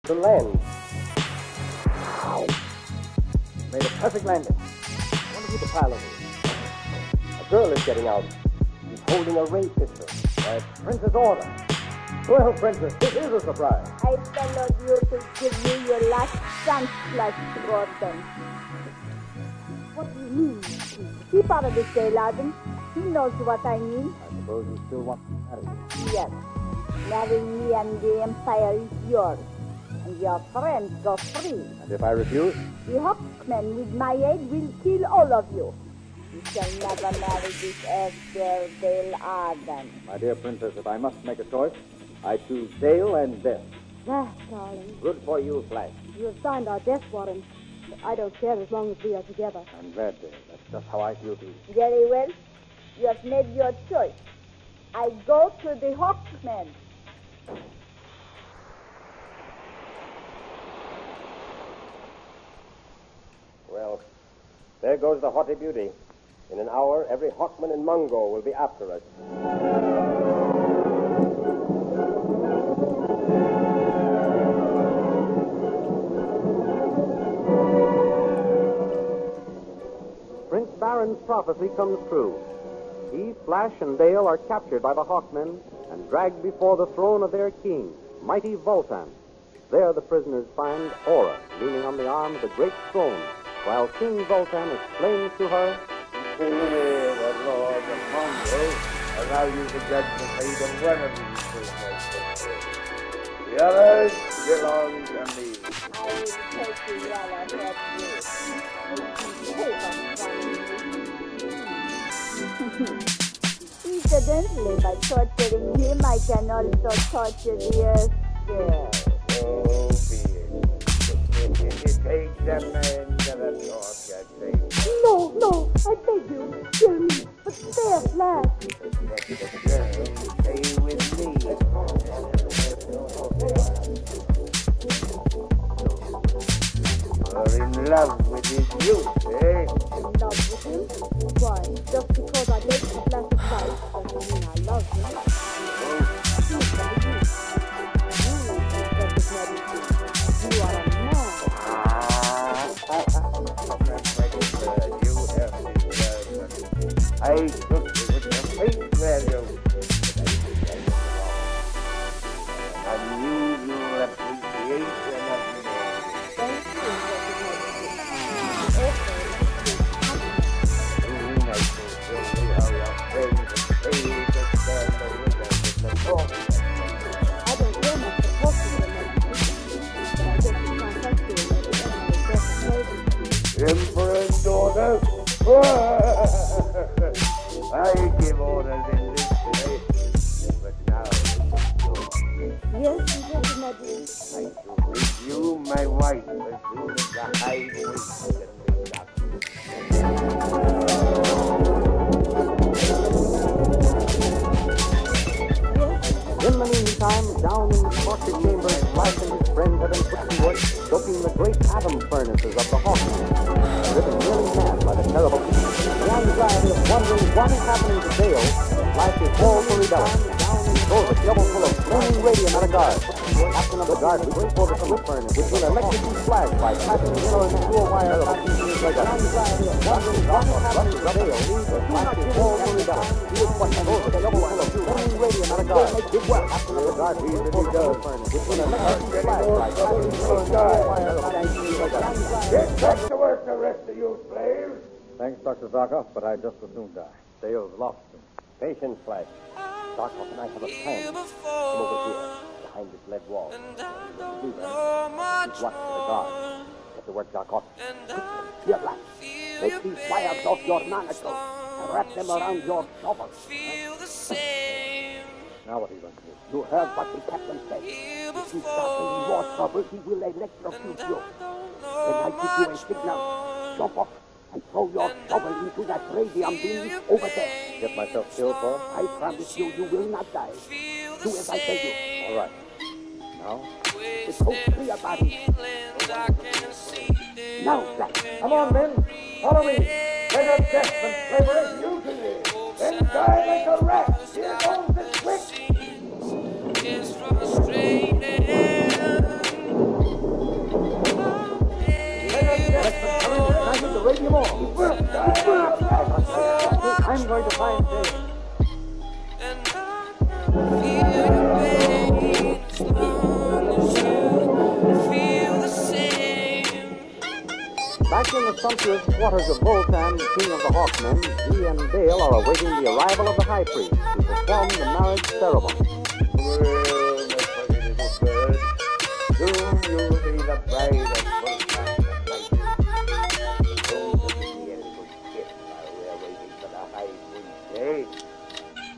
To land. Made a perfect landing. I wonder who the pilot is. A girl is getting out. She's holding a ray pistol. That's Prince's order. Well, Princess, this is a surprise. I followed you to give you your last chance, Flash Gordon. What do you mean? Keep out of this, J. Loudon. He knows what I mean. I suppose you still want to marry me. Yes. Marrying me and the Empire is yours. And your friends go free. And if I refuse? The Hawkmen, with my aid, will kill all of you. You shall never marry this Esther Dale Arden. My dear Princess, if I must make a choice, I choose Dale and death. That, darling. Good for you, Flash. You have signed our death warrant. But I don't care as long as we are together. I'm glad, Dale. That's just how I feel, too. Very well. You have made your choice. I go to the Hawkmen. Well, there goes the haughty beauty. In an hour, every Hawkman in Mungo will be after us. Prince Baron's prophecy comes true. He, Flash, and Dale are captured by the Hawkmen and dragged before the throne of their king, mighty Vultan. There the prisoners find Aura leaning on the arm of the great throne, while King Vultan explains to her, The Lord of Mungo allow you to judge the fate of one of these prisoners. The others belong to me. I will take you while I have you. Incidentally, by torturing him, I can also torture the Esther. Oh, be it. Take them into the torture chamber. No, I beg you. Kill me. But spare Flash. Let the girl stay with me. You're in love with his youth, eh? In love with him? Why, just because I gave him a flash of light doesn't mean I love him. Please, tell me. You are a man. I took it with the face value. Unusual appreciation of me. Thank you, I so surely how your friends and failed to stand the witness of the talk. I don't care much for talking to them, but I guess you can't touch you. Emperor and daughter. I give orders in this day, but now Yes, you can imagine. I shall make you my wife as soon as the high priest can be stopped. in the meantime, down in the torture chamber, Flash and his friends have been put to work stoking the great atom furnaces of the Hawkmen. Driven nearly mad by the terrible heat, the anxiety of wondering what is happening to Dale, Flash is all for rebellion. He throws a shovel full of flaming radium at a guard. The captain of the guard reaches for the commit furnace, which will electrocute Flash by passing the inner and through a wire of the anxiety of wondering what is happening to Dale, Flash is all for rebellion. He is what throws a shovel full of flaming radium at a guard. The captain of the guard reaches for the commit furnace, which will electrocute Flash by passing the inner and through a wire of the anxiety. Get back to work, the rest of you slaves. Thanks, Dr. Zarkov, but I'd just as soon die. Dale's lost him. Patience, Flash. Zarkov and I have a plan. Come over here, behind this lead wall. Do that. Keep watch for the guard. Get to work, Zarkov. Here, Flash. Take these wires off your manacles and wrap them around your shovel. Now what are you going to do? You heard what the captain said. If you start any more trouble, he will electrocute you. When I give you a signal, jump up and throw your shovel into that radium beam over there. Get myself killed for it? I promise you, you will not die. Do as I tell you. All right. Now? It's so clear about it. Now, Flash. Come on, men. Follow me. Let us death and slavery usually. Then die like a rat. Here comes the switch. It's frustrating. more. I'm going to find Dale. Back in the sumptuous quarters of Voltan, king of the Hawkmen, he and Dale are awaiting the arrival of the high priest to perform the marriage ceremony. Well, my pretty little bird, soon you'll be the bride of Voltan the Mighty. Soon you'll be a little kid while we're waiting for the high priest, eh?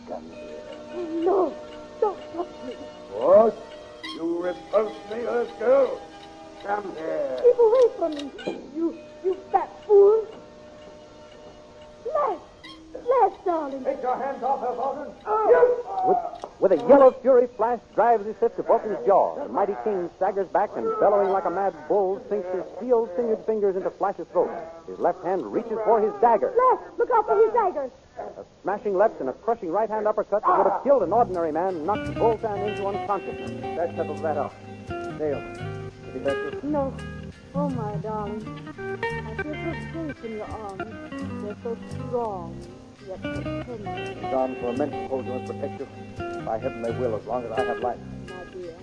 Come here. No, don't touch me. What? You repulse me, earth girl? Come here. Keep away from me, you fat fool. Flash, darling. Take your hands off her, Bolton. With a yell of fury, Flash drives his fist to Vulcan's jaw. The mighty king staggers back and, bellowing like a mad bull, sinks his steel-fingered fingers into Flash's throat. His left hand reaches for his dagger. Flash, look out for his dagger. A smashing left and a crushing right-hand uppercut that would have killed an ordinary man knocked Voltan into unconsciousness. That settles that out. Dale, did he hurt you? No. Oh, my darling. I feel so safe in your arms. They're so strong, yet so tender. Gone for men to hold you and protect you. By heaven they will, as long as I have life. My dear.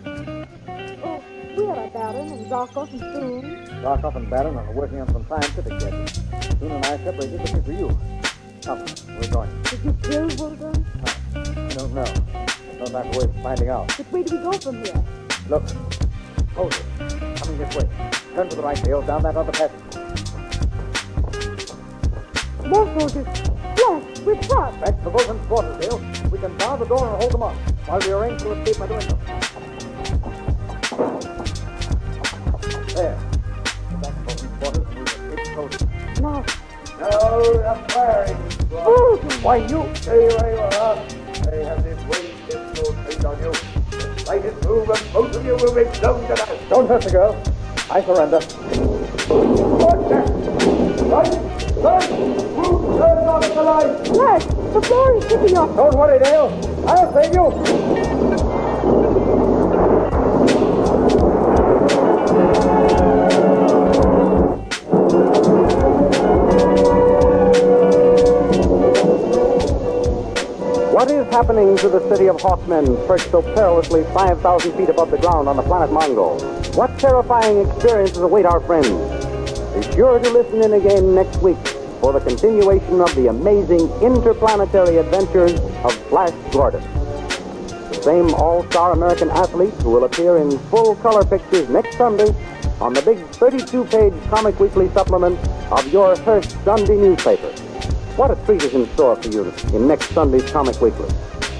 Oh, we are Baron and Zarkov and Boone. Zarkov and Baron are working on some scientific gadgets. Boone and I separated looking for you. Come, we're going. Did you kill Voltan? I don't know. There's no matter way of finding out. But where do we go from here? Look, soldiers, coming this way. Turn to the right, Dale, down that other passage. More soldiers. Flash, we're trapped. Back to the Vulcan's quarters, Dale. We can bar the door and hold them off, while we arrange to escape by doing so. There. Go back to Vulcan's quarters and we'll escape the soldiers. Now, No, the firing squad. Why, you... Stay where you are. They have this wasted portrait on you. The slightest move and both of you will be blown to death. Don't hurt the girl. I surrender. Watch that! Right! Right! Move! Turn off the light! Flash, the floor is tipping off. Don't worry, Dale. I'll save you. What is happening to the city of Hawkmen, perched so perilously 5,000 feet above the ground on the planet Mongol? What terrifying experiences await our friends? Be sure to listen in again next week for the continuation of the amazing interplanetary adventures of Flash Gordon. The same all-star American athlete who will appear in full-color pictures next Sunday on the big 32-page Comic Weekly supplement of your Hearst Sunday newspaper. What a treat is in store for you in next Sunday's Comic Weekly.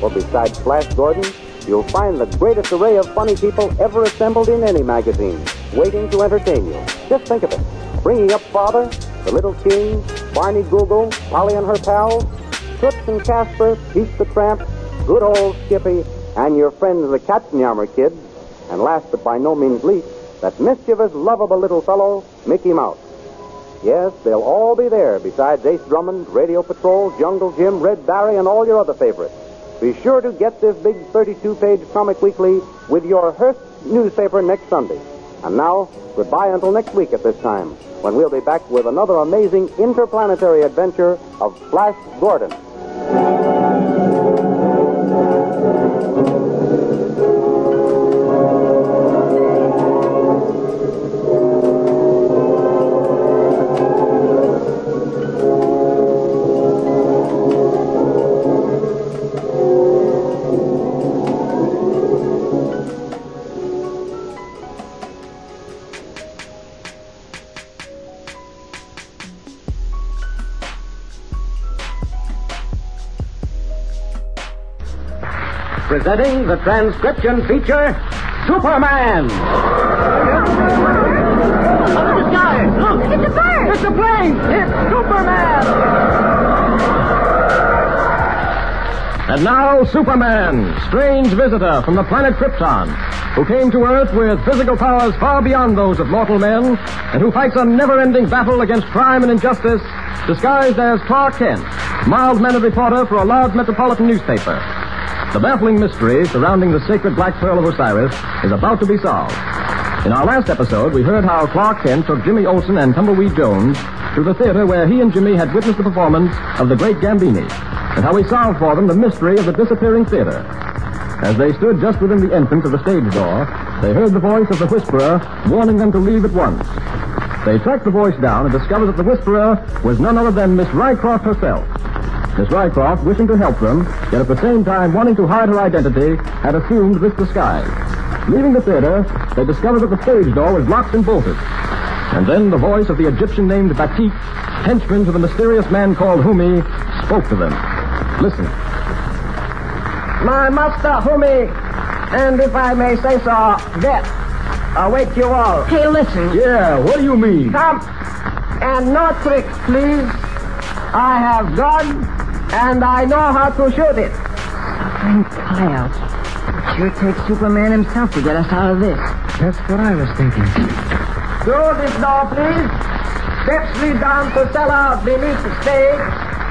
For besides Flash Gordon, you'll find the greatest array of funny people ever assembled in any magazine, waiting to entertain you. Just think of it. Bringing Up Father, The Little King, Barney Google, Polly and her pals, Toots and Casper, Pete the Tramp, good old Skippy, and your friends the Katzenjammer Kids, and last but by no means least, that mischievous, lovable little fellow, Mickey Mouse. Yes, they'll all be there, besides Ace Drummond, Radio Patrol, Jungle Jim, Red Barry, and all your other favorites. Be sure to get this big 32-page Comic Weekly with your Hearst newspaper next Sunday. And now, goodbye until next week at this time, when we'll be back with another amazing interplanetary adventure of Flash Gordon. Presenting the transcription feature, Superman! Up in the sky! Look! It's a bird! It's a plane! It's Superman! And now, Superman, strange visitor from the planet Krypton, who came to Earth with physical powers far beyond those of mortal men, and who fights a never-ending battle against crime and injustice, disguised as Clark Kent, mild-mannered reporter for a large metropolitan newspaper. The baffling mystery surrounding the sacred Black Pearl of Osiris is about to be solved. In our last episode, we heard how Clark Kent took Jimmy Olsen and Tumbleweed Jones to the theater where he and Jimmy had witnessed the performance of The Great Gambini, and how he solved for them the mystery of the disappearing theater. As they stood just within the entrance of the stage door, they heard the voice of the Whisperer warning them to leave at once. They tracked the voice down and discovered that the Whisperer was none other than Miss Rycroft herself. Miss Rycroft, wishing to help them, yet at the same time wanting to hide her identity, had assumed this disguise. Leaving the theater, they discovered that the stage door was locked and bolted. And then the voice of the Egyptian named Batik, henchman to the mysterious man called Humi, spoke to them. Listen. My master, Humi, and if I may say so, death, await you all. Hey, listen. Yeah, what do you mean? Come, and no tricks, please. I have gun, and I know how to shoot it. Suffering coyotes. It sure takes Superman himself to get us out of this. That's what I was thinking. Through this door, please. Steps lead down to cellar beneath the stage.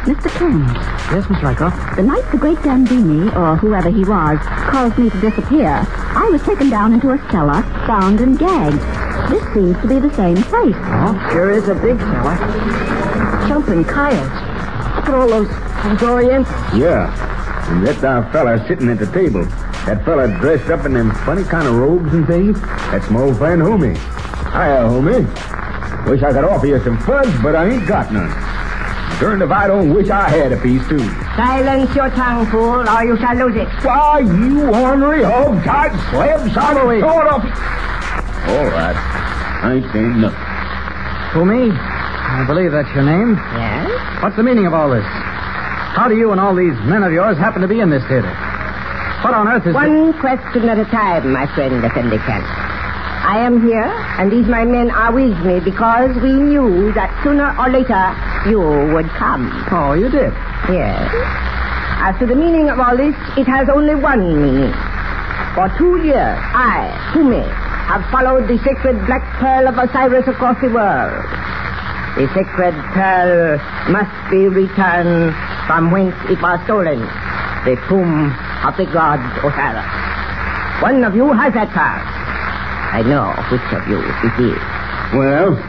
Mr. Kent, Yes, Miss Rycroft? the night the great Gambini, or whoever he was, caused me to disappear, I was taken down into a cellar, bound and gagged. This seems to be the same place. Oh, sure is a big fella. Jumping coyotes. Look at all those Orientals. Yeah. And that fella sitting at the table. That fella dressed up in them funny kind of robes and things. That's my old friend Humi. Hiya, Humi. Wish I could offer you some fudge, but I ain't got none. Darned if I don't wish I had a piece, too. Silence your tongue, fool, or you shall lose it. Why, you ornery, hog-tied, slab-sodomy. Sort of. All right. I ain't saying nothing. Humi, I believe that's your name. Yes? What's the meaning of all this? How do you and all these men of yours happen to be in this theater? What on earth is One question at a time, my friend, Effendi Kent. I am here, and these my men are with me because we knew that sooner or later you would come. Oh, you did? Yes. As to the meaning of all this, it has only one meaning. For 2 years, I, Humi, have followed the sacred black pearl of Osiris across the world. The sacred pearl must be returned from whence it was stolen, the tomb of the god Osiris. One of you has that pearl. I know which of you it is. Well,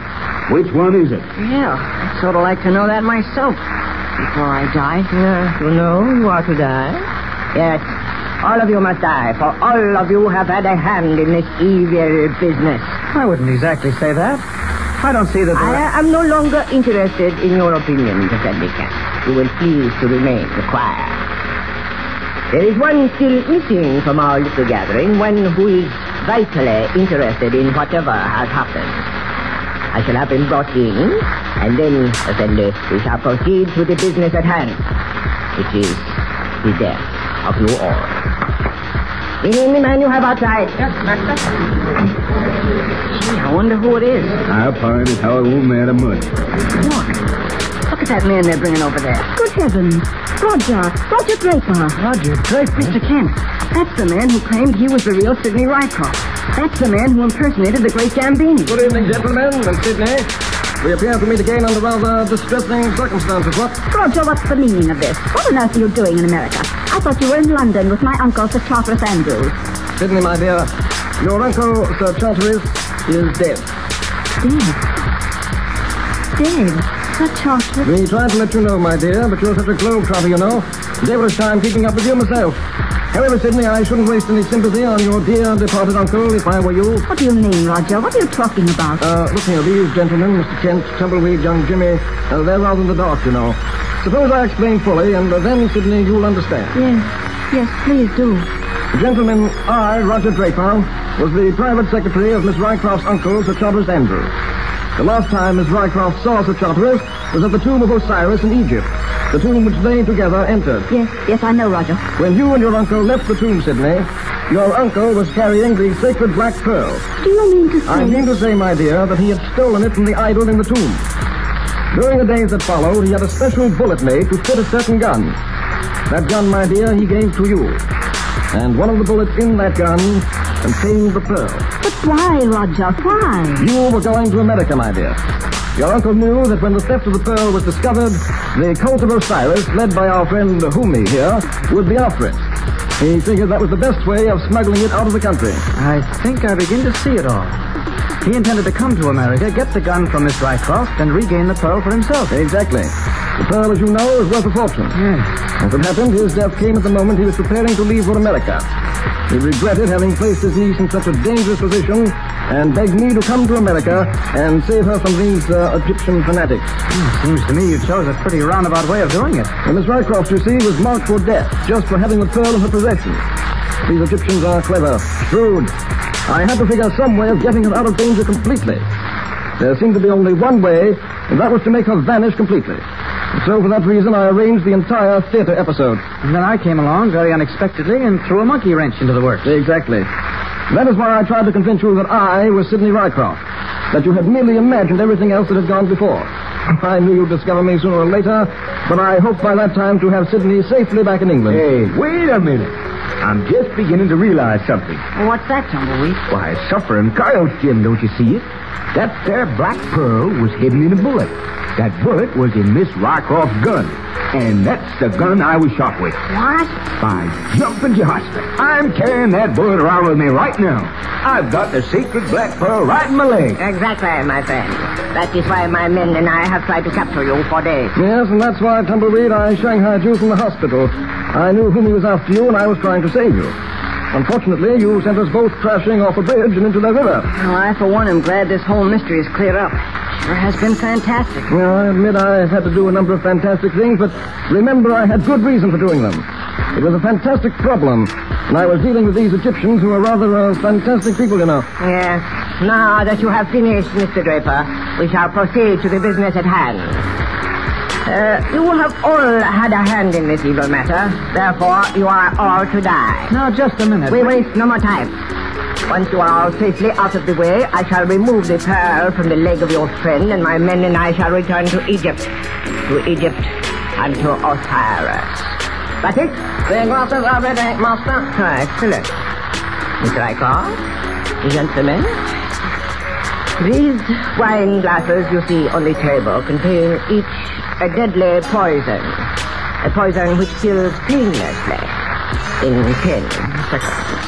which one is it? Yeah, I'd sort of like to know that myself before I die. You know you are to die? Yes, all of you must die, for all of you have had a hand in this evil business. I wouldn't exactly say that. I don't see that... I am no longer interested in your opinion, Effendi Kent. You will please to remain quiet. There is one still missing from our little gathering, one who is vitally interested in whatever has happened. I shall have him brought in, and then, Effendi, we shall proceed to the business at hand, which is the death of you all. Bring in the man you have outside. Yes, master. Gee, I wonder who it is. I'll find it how old man of mud. Look at that man they're bringing over there. Good heavens. Roger Draper. Roger Draper? Mr. Kent, that's the man who claimed he was the real Sidney Rycroft. That's the man who impersonated the great Gambini. Good evening, gentlemen, and Sidney. We appear to meet again under rather distressing circumstances, what? Roger, what's the meaning of this? What on earth are you doing in America? I thought you were in London with my uncle, Sir Charteris Andrews. Sidney, my dear, your uncle, Sir Charteris, is dead. Dead? Sir Charteris? We tried to let you know, my dear, but you're such a globe-trotter, you know. Devilish time keeping up with you myself. However, Sidney, I shouldn't waste any sympathy on your dear departed uncle if I were you. What do you mean, Roger? What are you talking about? Look here, these gentlemen, Mr. Kent, Tumbleweed, young Jimmy, they're rather in the dark, you know. Suppose I explain fully, and then, Sidney, you'll understand. Yes, please do. Gentlemen, I, Roger Draper, was the private secretary of Miss Rycroft's uncle, Sir Charteris Andrews. The last time Miss Rycroft saw Sir Charteris was at the tomb of Osiris in Egypt, the tomb which they together entered. Yes, I know, Roger. When you and your uncle left the tomb, Sidney, your uncle was carrying the sacred black pearl. Do you mean to say... I mean to say, my dear, that he had stolen it from the idol in the tomb. During the days that followed, he had a special bullet made to fit a certain gun. That gun, my dear, he gave to you. And one of the bullets in that gun contained the pearl. But why, Roger? Why? You were going to America, my dear. Your uncle knew that when the theft of the pearl was discovered, the cult of Osiris, led by our friend Humi here, would be after it. He figured that was the best way of smuggling it out of the country. I think I begin to see it all. He intended to come to America, get the gun from Miss Rycroft, and regain the pearl for himself. Exactly. The pearl, as you know, is worth a fortune. Yes. As it happened, his death came at the moment he was preparing to leave for America. He regretted having placed his niece in such a dangerous position and begged me to come to America and save her from these Egyptian fanatics. Seems to me you chose a pretty roundabout way of doing it. And Miss Rycroft, you see, was marked for death just for having the pearl in her possession. These Egyptians are clever, shrewd. I had to figure some way of getting her out of danger completely. There seemed to be only one way, and that was to make her vanish completely. And so for that reason, I arranged the entire theater episode. And then I came along very unexpectedly and threw a monkey wrench into the works. Exactly. That is why I tried to convince you that I was Sidney Rycroft, that you had merely imagined everything else that had gone before. I knew you'd discover me sooner or later, but I hoped by that time to have Sidney safely back in England. Hey, wait a minute. I'm just beginning to realize something. What's that, Tumbleweed? Why, suffering coyotes, Jim, don't you see it? That there black pearl was hidden in a bullet. That bullet was in Miss Rycroft's gun. And that's the gun I was shot with. What? By jumping Johnston. I'm carrying that bullet around with me right now. I've got the secret black pearl right in my leg. Exactly, my friend. That is why my men and I have tried to capture you for days. Yes, and that's why, Tumbleweed, I shanghaied you from the hospital. I knew whom he was after you, and I was trying to save you. Unfortunately, you sent us both crashing off a bridge and into the river. Well, I, for one, am glad this whole mystery is cleared up. Sure has been fantastic. Well, I admit I've had to do a number of fantastic things, but remember, I had good reason for doing them. It was a fantastic problem, and I was dealing with these Egyptians who are rather fantastic people, you know. Yes. Now that you have finished, Mr. Draper, we shall proceed to the business at hand. You have all had a hand in this evil matter. Therefore, you are all to die. Now, just a minute. We waste no more time. Once you are all safely out of the way, I shall remove the pearl from the leg of your friend, and my men and I shall return to Egypt. To Egypt and to Osiris. That's it? The glasses are ready, Master. Excellent. Mr. Rycroft, gentlemen, these wine glasses you see on the table contain each a deadly poison. A poison which kills painlessly in 10 seconds.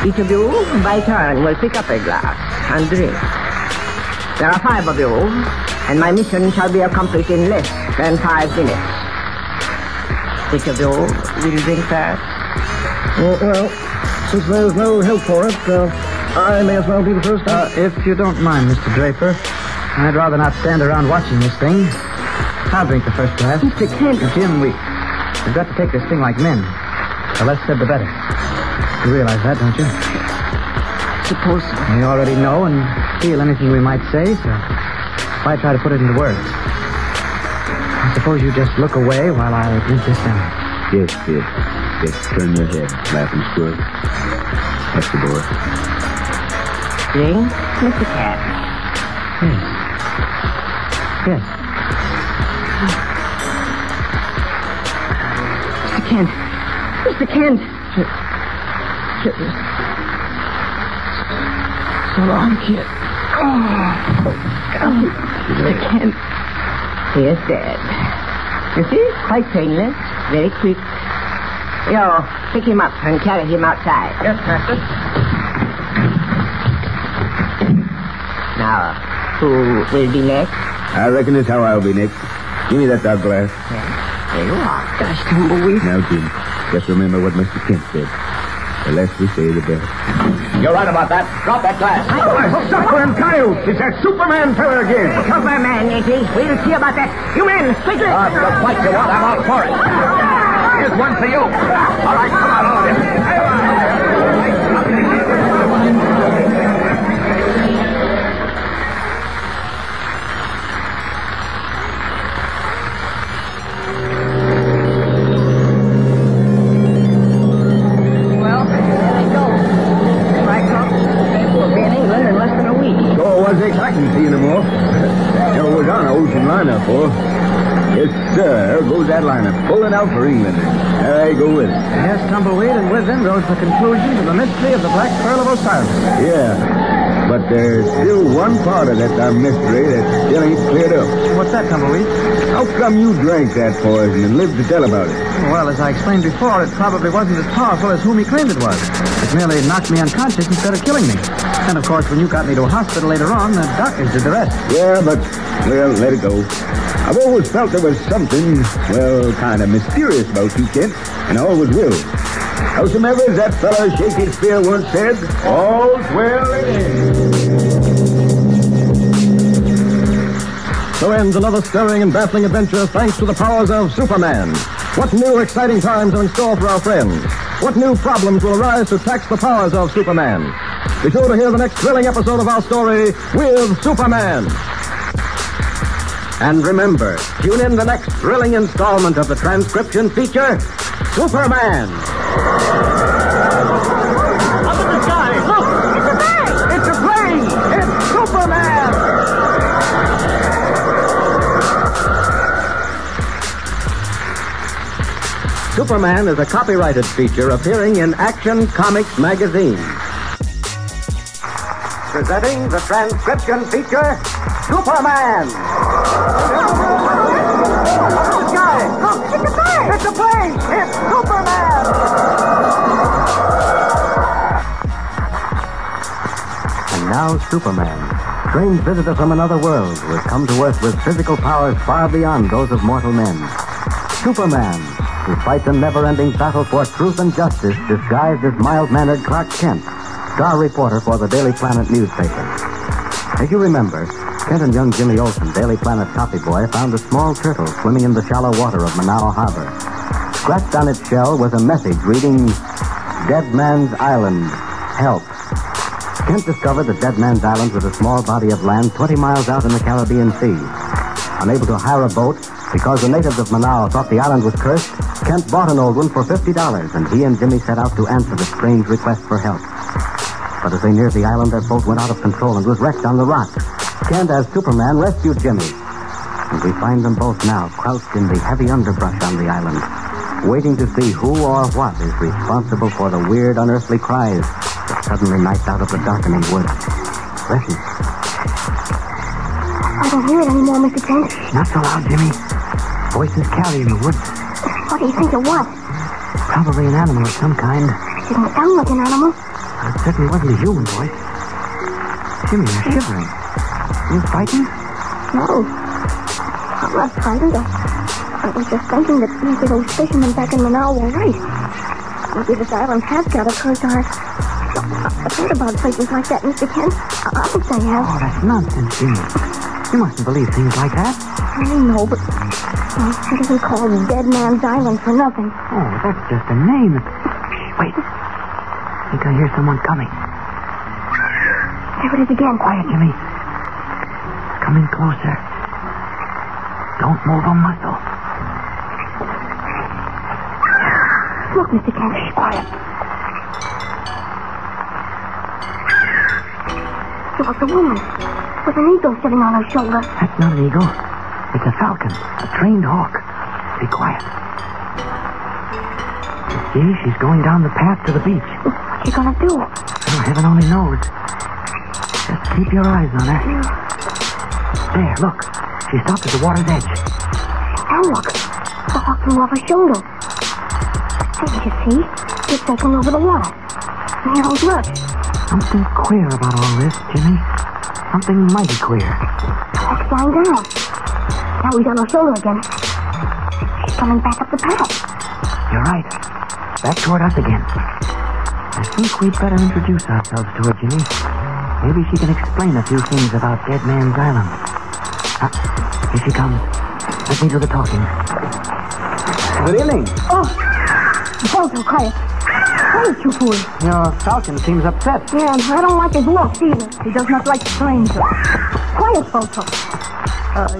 Each of you, by turn, will pick up a glass and drink. There are 5 of you, and my mission shall be accomplished in less than 5 minutes. Which of you will drink first? Well, since there's no help for it, I may as well be the first. If you don't mind, Mr. Draper, I'd rather not stand around watching this thing. I'll drink the first glass. Mr. Kent. Jim, we've got to take this thing like men. The less said, the better. You realize that, don't you? Suppose so. We already know and feel anything we might say, so why try to put it into words? I suppose you just look away while I drink this down. Yes. Turn your head, laughing squirt. That's the door. Drink, Mr. Kent. Yes. Mr. Kent. So long, kid. Mr. Kent. He is dead. You see? Quite painless. Very quick. You pick him up and carry him outside. Yes, Master. Now, who will be next? I reckon it's how I'll be next. Give me that dark glass. There you are. Gosh, Tumbleweed. Now, Jim, just remember what Mr. Kent said. The less we say, the better. You're right about that. Drop that glass. Suffering coyotes! It's that Superman fella again. Superman, it is. We'll see about that. You men, quickly. The fight you want, I'm out for it. Here's one for you. All right, come on, all of you. Exciting to you no more. Never was on an ocean liner before. Yes, sir. There goes that liner, pulling out for England. There I go with it. Yes, Tumbleweed, and with them goes the conclusion to the mystery of the Black Pearl of Osiris. Yeah. But there's still one part of that mystery that still ain't cleared up. What's that, Tumbleweed? How come you drank that poison and lived to tell about it? Well, as I explained before, it probably wasn't as powerful as whom he claimed it was. It merely knocked me unconscious instead of killing me. And, of course, when you got me to a hospital later on, the doctors did the rest. Yeah, but, well, let it go. I've always felt there was something, well, kind of mysterious about you, Kent, and I always will. Howsomever, as that fellow Shakespeare once said, all's well in the end. So ends another stirring and baffling adventure thanks to the powers of Superman. What new exciting times are in store for our friends? What new problems will arise to tax the powers of Superman? Be sure to hear the next thrilling episode of our story with Superman. And remember, tune in the next thrilling installment of the transcription feature, Superman. Up in the sky, look! It's a plane! It's a plane! It's Superman! Superman is a copyrighted feature appearing in Action Comics magazine. Presenting the transcription feature, Superman! Look, it's a plane! It's a plane! It's Superman! And now Superman, strange visitor from another world who has come to Earth with physical powers far beyond those of mortal men. Superman, who fights a never-ending battle for truth and justice disguised as mild-mannered Clark Kent, star reporter for the Daily Planet newspaper. As you remember, Kent and young Jimmy Olsen, Daily Planet copy boy, found a small turtle swimming in the shallow water of Manaus Harbor. Scratched on its shell was a message reading, Dead Man's Island, help. Kent discovered that Dead Man's Island was a small body of land 20 miles out in the Caribbean Sea. Unable to hire a boat, because the natives of Manaus thought the island was cursed, Kent bought an old one for $50, and he and Jimmy set out to answer the strange request for help. But as they neared the island, their boat went out of control and was wrecked on the rocks. Kent, as Superman, rescued Jimmy. And we find them both now crouched in the heavy underbrush on the island, waiting to see who or what is responsible for the weird, unearthly cries that suddenly knifed out of the darkening woods. Listen. I don't hear it anymore, Mr. Kent. Not so loud, Jimmy. Voices carry in the woods. What do you think it was? Probably an animal of some kind. It didn't sound like an animal. It certainly wasn't a human voice. Jimmy, you're shivering. You frightened? No. I'm not frightened. I was just thinking that maybe those fishermen back in Manaus were right. Maybe this island has got a curse on it. I've heard about places like that, Mr. Kent. I think I have. Oh, that's nonsense, Jimmy. You mustn't believe things like that. I know, but it isn't called Dead Man's Island for nothing. Oh, that's just a name. Wait. I think I hear someone coming. There it is again. Quiet, Jimmy. It's coming closer. Don't move a muscle. Look, Mr. Kent. Shh, quiet. Look, the woman with an eagle sitting on her shoulder. That's not an eagle. It's a falcon, a trained hawk. Be quiet. You see, she's going down the path to the beach. What's she gonna do? Oh, heaven only knows. Just keep your eyes on her. There, look. She stopped at the water's edge. Now look. The hawk flew off her shoulder. Can't you see? It's taken over the water. Now look. Something queer about all this, Jimmy. Something mighty queer. The hawk's flying down. Now he's on her shoulder again. She's coming back up the path. You're right. Back toward us again. I think we'd better introduce ourselves to her, Jimmy. Maybe she can explain a few things about Dead Man's Island. Here she comes. Let me do the talking. Good evening. Oh, Falco, quiet. Quiet, you fool. Your falcon seems upset. Yeah, I don't like his looks either. He does not like strangers. Quiet, Falco.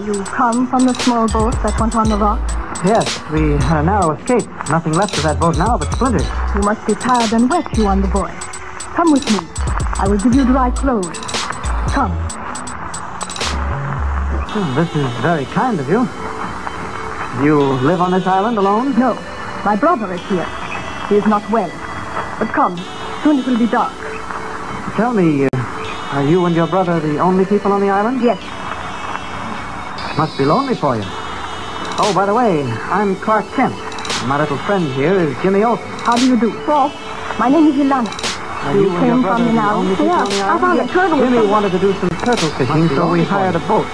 You come from the small boat that went on the rock? Yes, we had a narrow escape. Nothing left of that boat now but splinters. You must be tired and wet, you wonder boy. Come with me. I will give you dry clothes. Come. Well, this is very kind of you. You live on this island alone? No. My brother is here. He is not well. But come. Soon it will be dark. Tell me, Are you and your brother the only people on the island? Yes. Must be lonely for you. Oh, by the way, I'm Clark Kent. My little friend here is Jimmy Olsen. How do you do? Well, my name is Ilana. You came from the island? Yeah, I found a turtle. Jimmy wanted to do some turtle fishing, so we hired a boat.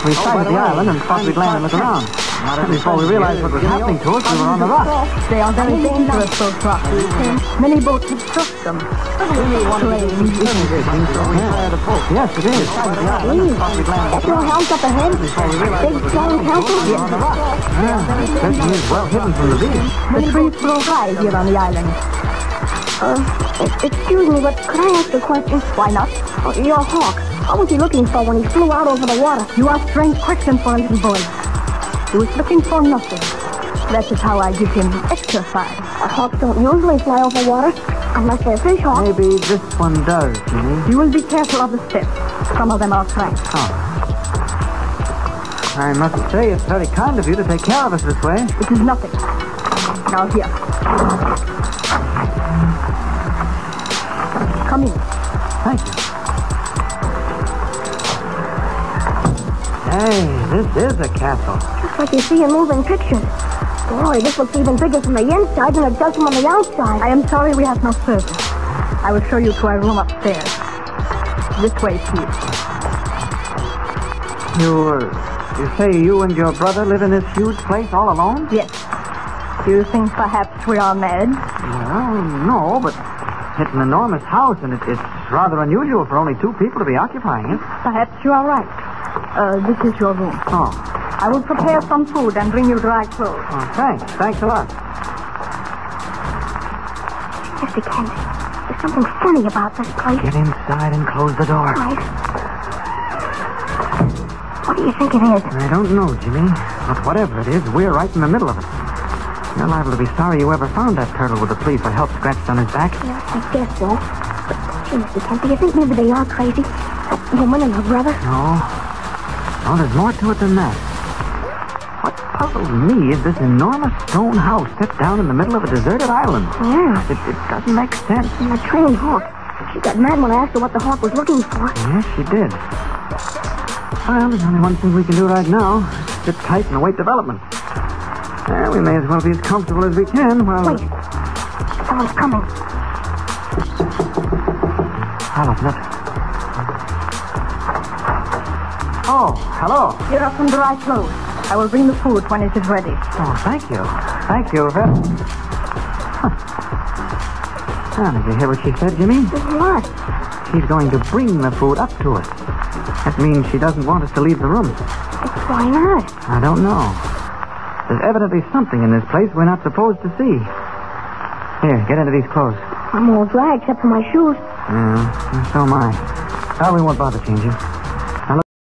We sighted the island and thought we'd land and look around. Before we realized what was happening to us, we were on the rocks. They are very dangerous, those rocks. Many boats have struck them. Jimmy wanted to do some turtle fishing, so we hired a boat. Yes, it is. That's your house up ahead? Big, strong castle? Yeah, fishing is well hidden from the beach. The trees grow high here on the island. Excuse me, but could I ask a question? Why not? Your hawk. What was he looking for when he flew out over the water? You ask strange questions for a little boy. He was looking for nothing. That is how I give him exercise. Hawks don't usually fly over water, unless they're fish hawks. Maybe this one does, Jimmy. You will be careful of the steps. Some of them are cracked. Oh. I must say it's very kind of you to take care of us this way. It is nothing. Now here. Come in. Thank you. Hey, this is a castle. Just like you see in moving pictures. Boy, this looks even bigger from the inside than it does from the outside. I am sorry we have no service. I will show you to our room upstairs. This way, please. You say you and your brother live in this huge place all alone? Yes. Do you think perhaps we are mad? Well, no, but it's an enormous house, and it's rather unusual for only two people to be occupying it. Perhaps you are right. This is your room. Oh. I will prepare some food and bring you dry clothes. Oh, thanks. Thanks a lot. Mr. Kent, there's something funny about this place. Get inside and close the door. Right. What do you think it is? I don't know, Jimmy. But whatever it is, we're right in the middle of it. You're liable to be sorry you ever found that turtle with a plea for help scratched on his back. Yeah, I guess so. But, gee, Mr. Kent, do you think maybe they are crazy? That woman and her brother? No. No, there's more to it than that. What puzzles me is this enormous stone house set down in the middle of a deserted island. Yeah. It doesn't make sense. And a trained hawk. She got mad when I asked her what the hawk was looking for. Yes, she did. Well, there's only one thing we can do right now. Sit tight and await development. We may as well be as comfortable as we can while... Wait. Someone's coming. I'll open it. Oh, hello. Here are some dry clothes. I will bring the food when it is ready. Oh, thank you. Thank you, Yvette. Now, did you hear what she said, Jimmy? What? She's going to bring the food up to us. That means she doesn't want us to leave the room. Why not? I don't know. There's evidently something in this place we're not supposed to see. Here, get into these clothes. I'm all dry except for my shoes. Yeah, so am I. Well, we won't bother changing.